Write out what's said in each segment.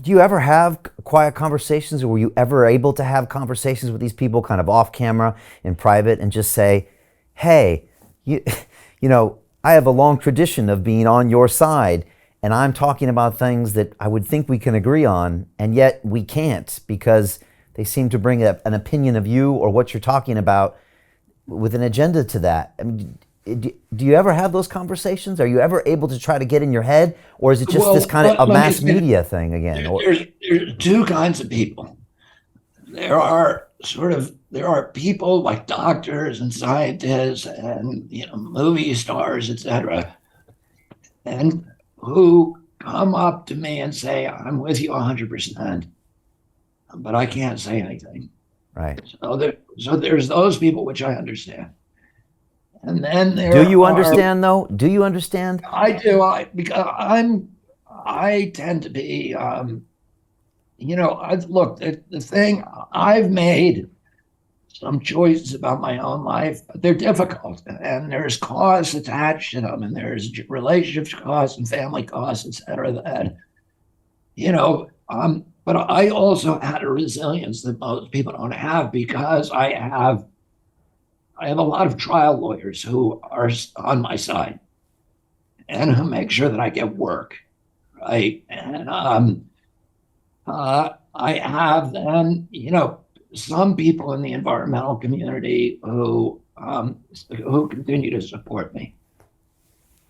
do you ever have quiet conversations, or were you ever able to have conversations with these people kind of off camera in private and just say, hey, you, I have a long tradition of being on your side, and I'm talking about things that I would think we can agree on, and yet we can't because they seem to bring an opinion of you or what you're talking about with an agenda to that. I mean, do you ever have those conversations? Are you ever able to try to get in your head, or is it just this Well, kind of a let me mass say, media thing again? Or there's two kinds of people. There are people like doctors and scientists and movie stars, etc., and who come up to me and say, "I'm with you 100%," but I can't say anything. right? So there's those people which I understand, and then Do there you are understand though? Do you understand? I do because I tend to be look, the thing I've made some choices about my own life, but they're difficult, and there's costs attached to them, and there's relationships costs and family costs, etc. That but I also had a resilience that most people don't have because I have a lot of trial lawyers who are on my side and who make sure that I get work, right? And I have then, some people in the environmental community who continue to support me.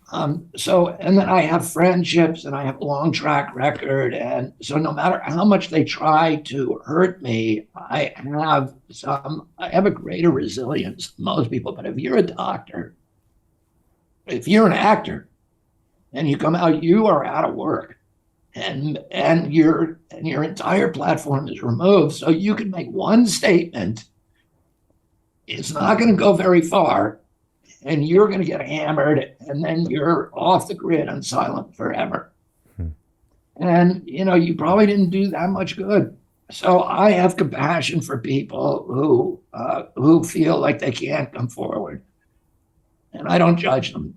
And then I have friendships and I have a long track record. And so no matter how much they try to hurt me, I have a greater resilience than most people. But if you're a doctor, if you're an actor and you come out, you are out of work and your entire platform is removed. So you can make one statement. It's not going to go very far, and you're going to get hammered, and then you're off the grid and silent forever. Hmm. And you probably didn't do that much good. So I have compassion for people who feel like they can't come forward, and I don't judge them.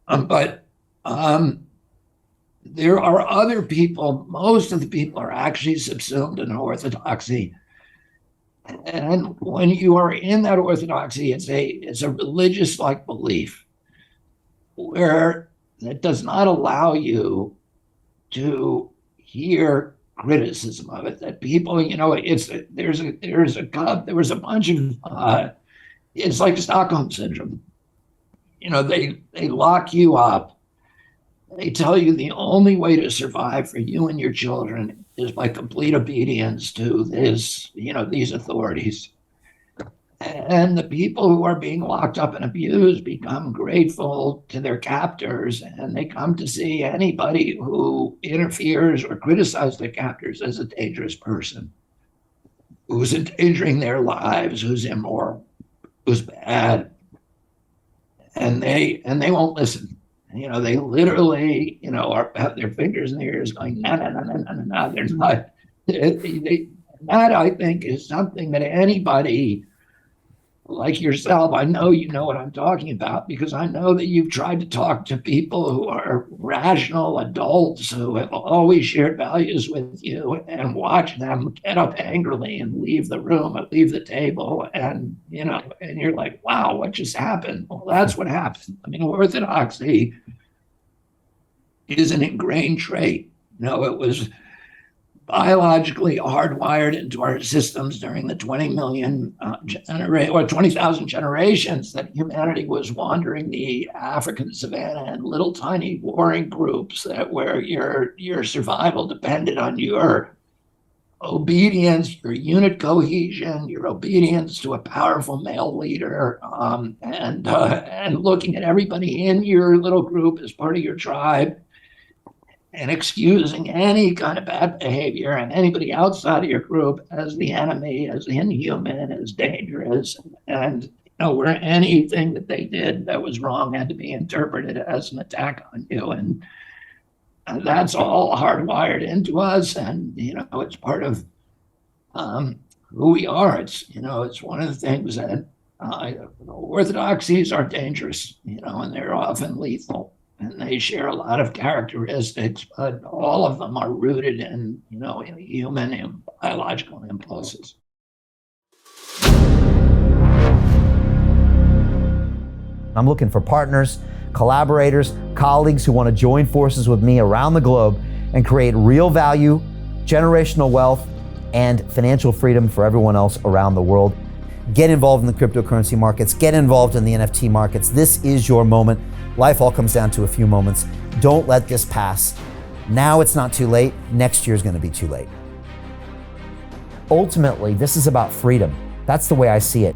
But there are other people. Most of the people are actually subsumed in orthodoxy. And when you are in that orthodoxy, it's a religious like belief where it does not allow you to hear criticism of it. That people, there was a bunch of it's like Stockholm syndrome. They lock you up. They tell you the only way to survive for you and your children is by complete obedience to these authorities. And the people who are being locked up and abused become grateful to their captors, and they come to see anybody who interferes or criticizes their captors as a dangerous person, who's endangering their lives, who's immoral, who's bad, and they won't listen. They literally, have their fingers in their ears going, no, no, no, no, no, no, no. They're not. That, I think, is something that anybody like yourself, I know you know what I'm talking about because I know that you've tried to talk to people who are rational adults who have always shared values with you and watch them get up angrily and leave the room or leave the table. And you're like, wow, what just happened? Well, that's what happened. I mean, orthodoxy is an ingrained trait. It was biologically hardwired into our systems during the 20 million or 20,000 generations that humanity was wandering the African savanna in little tiny warring groups where your survival depended on your obedience, your unit cohesion, your obedience to a powerful male leader, and looking at everybody in your little group as part of your tribe and excusing any kind of bad behavior and anybody outside of your group as the enemy, as inhuman, as dangerous, and where anything that they did that was wrong had to be interpreted as an attack on you. And that's all hardwired into us, and it's part of who we are. It's one of the things that orthodoxies are dangerous, and they're often lethal. and they share a lot of characteristics, but all of them are rooted in, human and biological impulses. I'm looking for partners, collaborators, colleagues who want to join forces with me around the globe and create real value, generational wealth, and financial freedom for everyone else around the world. Get involved in the cryptocurrency markets, get involved in the NFT markets. This is your moment. Life all comes down to a few moments. Don't let this pass. Now it's not too late. Next year's going to be too late. Ultimately, this is about freedom. That's the way I see it.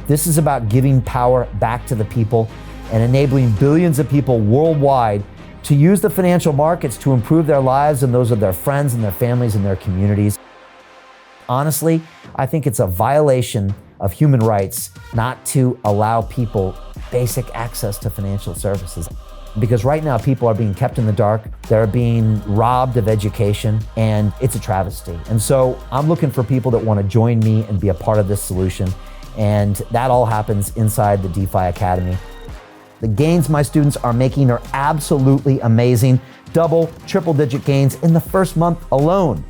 This is about giving power back to the people and enabling billions of people worldwide to use the financial markets to improve their lives and those of their friends and their families and their communities. Honestly, I think it's a violation of human rights not to allow people basic access to financial services. Because right now people are being kept in the dark, they're being robbed of education, and it's a travesty. And so I'm looking for people that want to join me and be a part of this solution. And that all happens inside the DeFi Academy. The gains my students are making are absolutely amazing. Double, triple digit gains in the first month alone.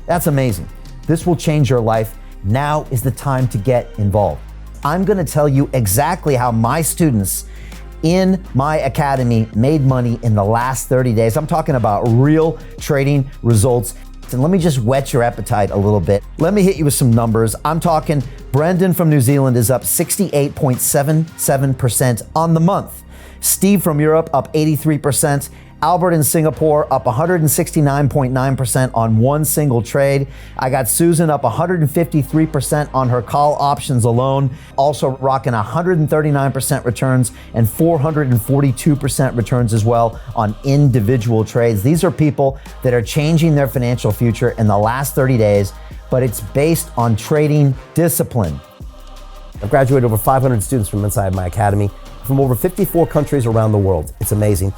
That's amazing. This will change your life. Now is the time to get involved. I'm going to tell you exactly how my students in my academy made money in the last 30 days. I'm talking about real trading results. And let me just whet your appetite a little bit. Let me hit you with some numbers. I'm talking Brendan from New Zealand is up 68.77% on the month. Steve from Europe up 83%. Albert in Singapore up 169.9% on one single trade. I got Susan up 153% on her call options alone, also rocking 139% returns and 442% returns as well on individual trades. These are people that are changing their financial future in the last 30 days, but it's based on trading discipline. I've graduated over 500 students from inside my academy from over 54 countries around the world. It's amazing.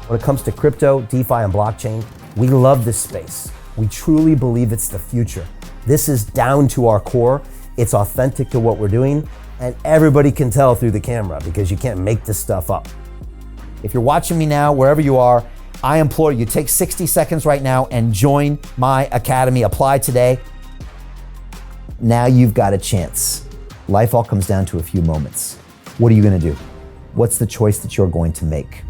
When it comes to crypto, DeFi, and blockchain, we love this space. We truly believe it's the future. This is down to our core. It's authentic to what we're doing, and everybody can tell through the camera because you can't make this stuff up. If you're watching me now, wherever you are, I implore you, take 60 seconds right now and join my academy. Apply today. Now you've got a chance. Life all comes down to a few moments. What are you going to do? What's the choice that you're going to make?